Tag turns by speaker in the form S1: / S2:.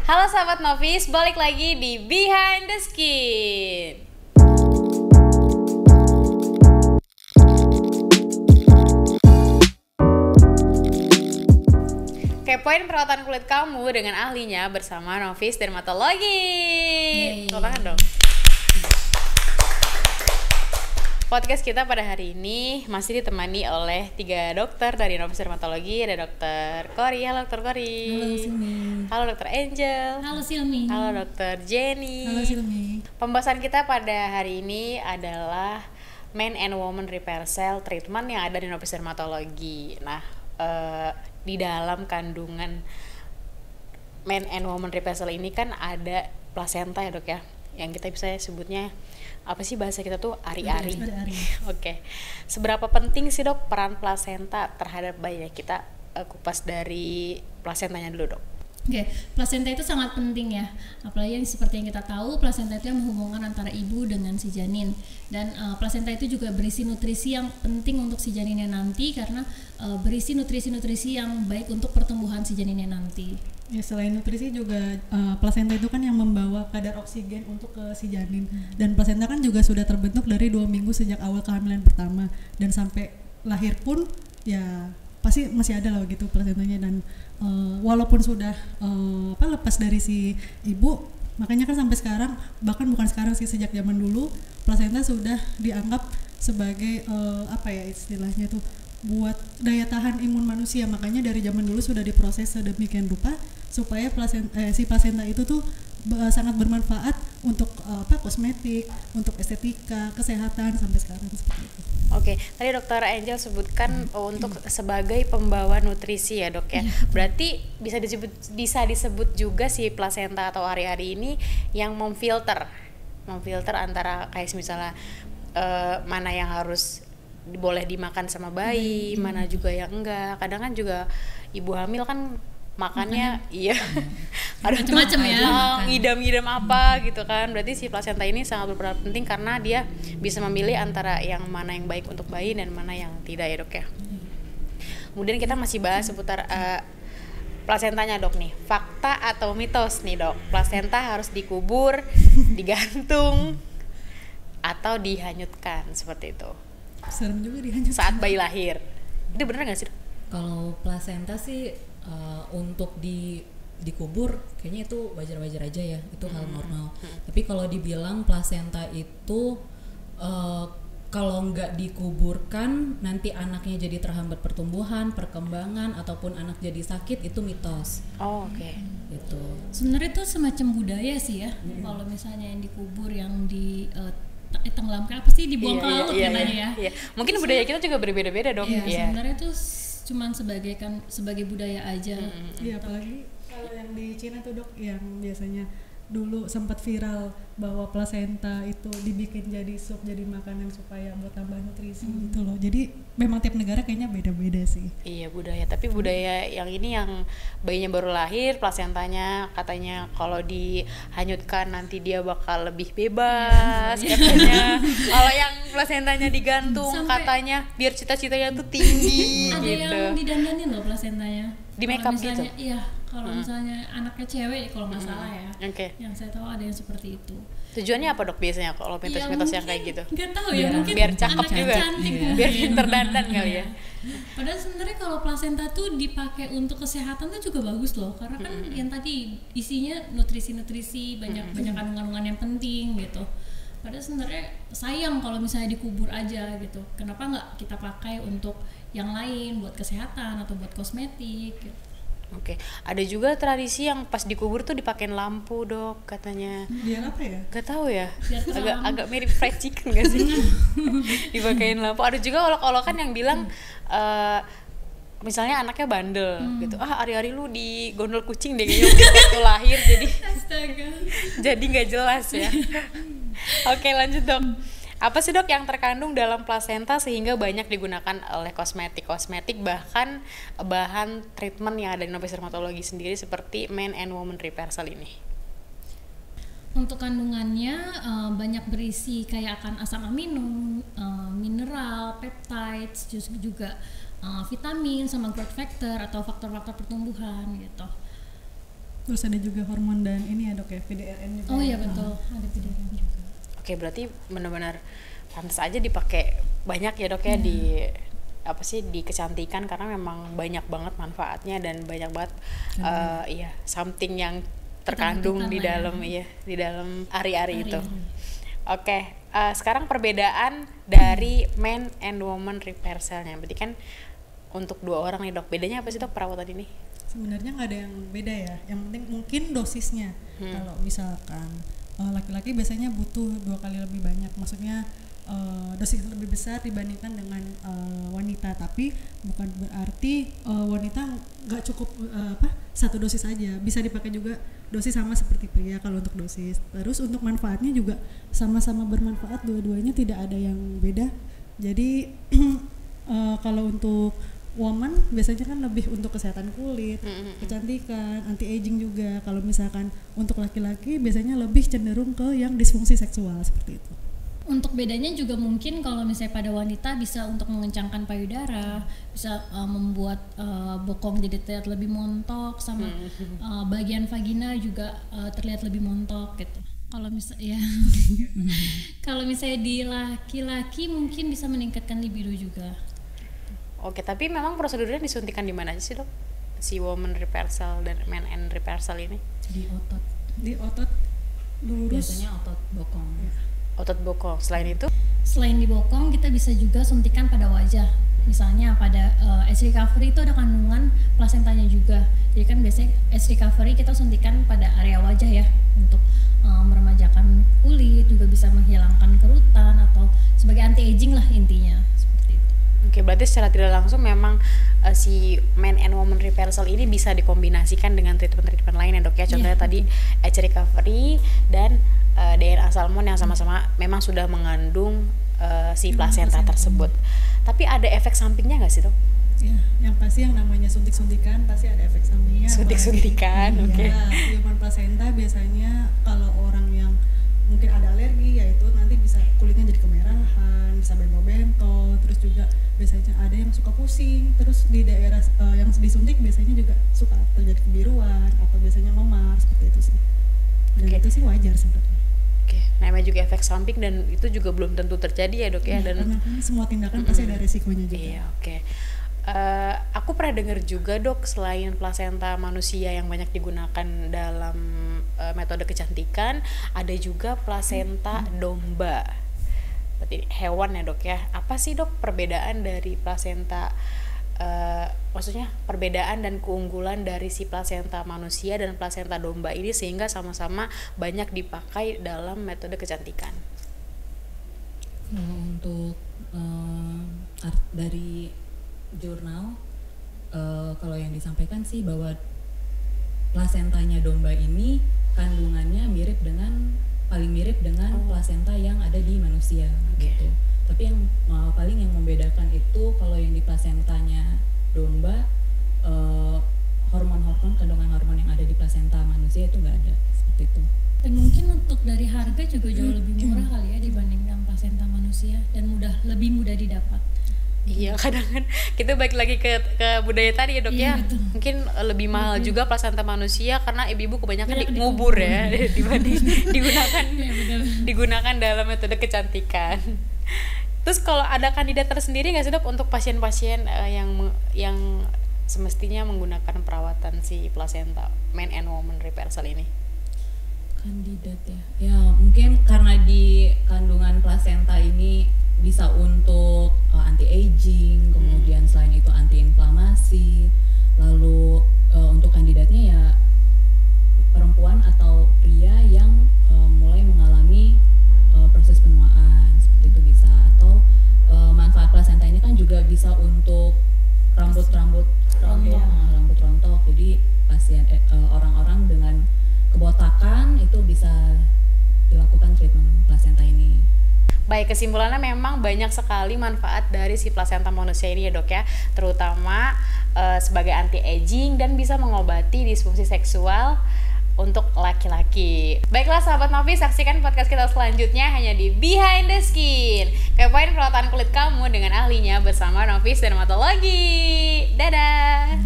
S1: Halo sahabat Novis, balik lagi di Behind the Skin. Kepoin perawatan kulit kamu dengan ahlinya bersama Novis Dermatologi. Tepuk tangan dong. Podcast kita pada hari ini masih ditemani oleh 3 dokter dari Novis Dermatologi. Ada Dokter Kori. Halo Dokter Kori.
S2: Halo Silmi.
S1: Halo Dokter Angel.
S2: Halo Silmi.
S1: Halo Dokter Jenny.
S2: Halo Silmi.
S1: Pembahasan kita pada hari ini adalah Men and Woman Repair Cell Treatment yang ada di Novis Dermatologi. Nah, di dalam kandungan Men and Woman Repair Cell ini kan ada plasenta ya dok ya, yang kita bisa sebutnya apa sih bahasa kita tuh ari-ari. Oke. Seberapa penting sih dok peran plasenta terhadap bayi? Kita kupas dari plasentanya dulu dok.
S2: Oke, plasenta itu sangat penting ya. Apalagi yang seperti yang kita tahu, plasenta itu yang menghubungkan antara ibu dengan si janin. Dan plasenta itu juga berisi nutrisi yang penting untuk si janinnya nanti, karena berisi nutrisi-nutrisi yang baik untuk pertumbuhan si janinnya nanti.
S3: Ya, selain nutrisi juga plasenta itu kan yang membawa kadar oksigen untuk ke si janin. Dan plasenta kan juga sudah terbentuk dari 2 minggu sejak awal kehamilan pertama, dan sampai lahir pun ya pasti masih ada loh gitu plasentanya. Dan walaupun sudah lepas dari si ibu, makanya kan sampai sekarang, bahkan bukan sekarang sih, sejak zaman dulu plasenta sudah dianggap sebagai istilahnya tuh buat daya tahan imun manusia. Makanya dari zaman dulu sudah diproses sedemikian rupa supaya si plasenta itu tuh sangat bermanfaat untuk kosmetik, untuk estetika, kesehatan sampai sekarang seperti itu.
S1: Oke, tadi Dokter Angel sebutkan untuk sebagai pembawa nutrisi ya dok ya. Berarti bisa disebut juga si plasenta atau ari-ari ini yang memfilter antara kayak misalnya mana yang harus boleh dimakan sama bayi, mana juga yang enggak. Kadang kan juga ibu hamil kan makannya iya
S2: macam-macam ya,
S1: ngidam-ngidam apa gitu kan. Berarti si plasenta ini sangat berperan penting karena dia bisa memilih antara yang mana yang baik untuk bayi dan mana yang tidak ya dok ya. Kemudian kita masih bahas seputar plasentanya dok nih. Fakta atau mitos nih dok, plasenta harus dikubur, digantung atau dihanyutkan seperti itu?
S3: Serem juga dihanyutkan
S1: saat bayi lahir. Itu benar nggak sih dok?
S4: Kalau plasenta sih untuk dikubur kayaknya itu wajar-wajar aja ya, itu hal normal. Tapi kalau dibilang plasenta itu kalau nggak dikuburkan nanti anaknya jadi terhambat pertumbuhan, perkembangan, ataupun anak jadi sakit, itu mitos.
S1: Oh, oke.
S4: Gitu.
S2: Sebenarnya itu semacam budaya sih ya. Kalau misalnya yang dikubur, yang di tenggelamkan, apa sih, dibuang ke laut katanya ya.
S1: Iya. Mungkin budaya kita juga berbeda-beda dong.
S2: Iya. Sebenarnya itu cuman sebagai budaya aja.
S3: Iya, apalagi kalau yang di Cina tuh dok, yang biasanya dulu sempat viral bahwa plasenta itu dibikin jadi sup, jadi makanan supaya buat tambah nutrisi gitu loh. Jadi memang tiap negara kayaknya beda-beda sih.
S1: Iya, budaya. Tapi budaya yang ini yang bayinya baru lahir, plasentanya katanya kalau dihanyutkan nanti dia bakal lebih bebas katanya. Kalau yang plasentanya digantung katanya biar cita-citanya tuh tinggi
S2: ada
S1: gitu.
S2: yang didandanin loh plasentanya.
S1: Di make up gitu?
S2: Iya, kalau misalnya anaknya cewek kalau nggak salah ya.
S1: Oke.
S2: Yang saya tahu ada yang seperti itu.
S1: Tujuannya apa dok biasanya kalau mitos-mitos yang kayak gitu?
S2: Nggak tahu ya, mungkin
S1: biar cakep
S2: anaknya
S1: juga,
S2: cantik,
S1: biar pinter dandan kali ya.
S2: Padahal sebenarnya kalau plasenta tuh dipakai untuk kesehatan tuh juga bagus loh, karena kan yang tadi isinya nutrisi-nutrisi, banyak kandungan-kandungan yang penting gitu. Padahal sebenarnya sayang kalau misalnya dikubur aja gitu. Kenapa nggak kita pakai untuk yang lain, buat kesehatan atau buat kosmetik gitu.
S1: Oke, ada juga tradisi yang pas dikubur tuh dipakein lampu dok katanya.
S3: Biar apa ya?
S1: Gak tahu ya.
S2: Biar
S1: agak mirip fried chicken gak sih? Dipakein lampu. Ada juga olok-olokan yang bilang misalnya anaknya bandel gitu. Hari-hari lu di gondol kucing deh kayaknya waktu lahir
S2: Astaga.
S1: jadi nggak jelas ya. Oke, lanjut dok. Apa sih dok yang terkandung dalam plasenta sehingga banyak digunakan oleh kosmetik bahkan bahan treatment yang ada di Novis Dermatologi sendiri seperti Men and Woman Repair Cell ini?
S2: Untuk kandungannya banyak berisi kayak akan asam amino, mineral, peptides, juga vitamin sama growth factor atau faktor-faktor pertumbuhan gitu.
S3: Terus ada juga hormon dan ini ya dok ya, PDRN juga.
S2: Oh iya
S3: ya.
S2: betul, ada PDRN juga.
S1: Oke, berarti benar-benar pantas aja dipakai banyak ya dok ya di apa sih di kecantikan, karena memang banyak banget manfaatnya dan banyak banget iya something yang terkandung di dalam di dalam ari-ari itu. Oke, sekarang perbedaan dari men and woman repair cell-nya. Berarti kan untuk 2 orang nih dok, bedanya apa sih dok perawatan ini?
S3: Sebenarnya nggak ada yang beda ya, yang penting mungkin dosisnya. Kalau misalkan laki-laki biasanya butuh 2 kali lebih banyak, maksudnya dosis lebih besar dibandingkan dengan wanita, tapi bukan berarti wanita nggak cukup 1 dosis aja, bisa dipakai juga dosis sama seperti pria kalau untuk dosis. Terus untuk manfaatnya juga sama-sama bermanfaat, dua-duanya tidak ada yang beda. Jadi kalau untuk woman biasanya kan lebih untuk kesehatan kulit, kecantikan, anti aging juga. Kalau misalkan untuk laki-laki biasanya lebih cenderung ke yang disfungsi seksual seperti itu.
S2: Untuk bedanya juga mungkin kalau misalnya pada wanita bisa untuk mengencangkan payudara, bisa membuat bokong jadi terlihat lebih montok, sama bagian vagina juga terlihat lebih montok gitu. Kalau misalnya kalau misalnya di laki-laki mungkin bisa meningkatkan libido juga.
S1: Oke, tapi memang prosedurnya disuntikan di mana aja sih dok? Si woman repair cell dan men and repair cell ini?
S4: Di otot.
S3: Di otot lurus.
S4: Biasanya otot bokong.
S1: Otot bokong. Selain itu?
S2: Selain di bokong, kita bisa juga suntikan pada wajah. Misalnya pada age recovery itu ada kandungan plasentanya juga. Jadi kan biasanya age recovery kita suntikan pada area wajah ya, untuk meremajakan kulit, juga bisa menghilangkan kerutan atau sebagai anti aging lah intinya. Seperti itu.
S1: Oke, berarti secara tidak langsung memang si men and woman repair cell ini bisa dikombinasikan dengan treatment-treatment lain ya dok ya. Contohnya tadi age recovery dan DNA salmon yang sama-sama memang sudah mengandung si placenta tersebut. Tapi ada efek sampingnya nggak sih dok?
S3: Ya, yang pasti yang namanya suntik-suntikan pasti ada efek sampingnya.
S1: Suntik-suntikan, oke.
S3: Ya, human placenta biasanya kalau orang yang mungkin ada alergi, yaitu nanti bisa kulitnya jadi kemerahan, bisa bentol-bentol, terus juga biasanya ada yang suka pusing, terus di daerah yang disuntik biasanya juga suka terjadi kebiruan atau biasanya memar, seperti itu sih. Dan itu sih wajar sebenarnya.
S1: Oke, namanya juga efek samping dan itu juga belum tentu terjadi ya dok ya. Dan
S3: karena kan semua tindakan pasti ada resikonya juga.
S1: Iya, oke. Aku pernah dengar juga dok, selain plasenta manusia yang banyak digunakan dalam metode kecantikan, ada juga plasenta domba. Berarti hewan ya dok ya. Apa sih dok perbedaan dari plasenta, maksudnya perbedaan dan keunggulan dari si plasenta manusia dan plasenta domba ini sehingga sama-sama banyak dipakai dalam metode kecantikan?
S4: Untuk dari jurnal, kalau yang disampaikan sih bahwa plasentanya domba ini kandungannya paling mirip dengan plasenta yang ada di manusia gitu. Tapi yang paling yang membedakan itu kalau yang di plasentanya domba, kandungan hormon yang ada di plasenta manusia itu nggak ada, seperti itu.
S2: Dan mungkin untuk dari harga juga jauh lebih murah kali ya dibandingkan plasenta manusia, dan lebih mudah didapat.
S1: Iya, kadang kan kita balik lagi ke budaya tadi ya dok ya.
S2: Betul.
S1: Mungkin lebih mahal juga plasenta manusia karena ibu-ibu kebanyakan ngubur ya dibanding digunakan dalam metode kecantikan. Terus kalau ada kandidat tersendiri nggak sih dok untuk pasien-pasien yang semestinya menggunakan perawatan si placenta men and woman repair cell ini?
S4: Kandidat ya mungkin karena di kandungan plasenta ini bisa untuk anti aging, kemudian selain itu anti inflamasi. Lalu untuk kandidatnya ya perempuan atau pria yang mulai mengalami proses penuaan, seperti itu bisa. Atau manfaat plasenta ini kan juga bisa untuk rambut rontok. Jadi pasien orang-orang dengan kebotakan itu bisa dilakukan treatment plasenta ini.
S1: Baik, kesimpulannya memang banyak sekali manfaat dari si plasenta manusia ini ya dok ya, terutama sebagai anti aging dan bisa mengobati disfungsi seksual untuk laki-laki. Baiklah sahabat Novi, saksikan podcast kita selanjutnya hanya di Behind the Skin. Kepoin perawatan kulit kamu dengan ahlinya bersama Novis Dermatologi. Dadah.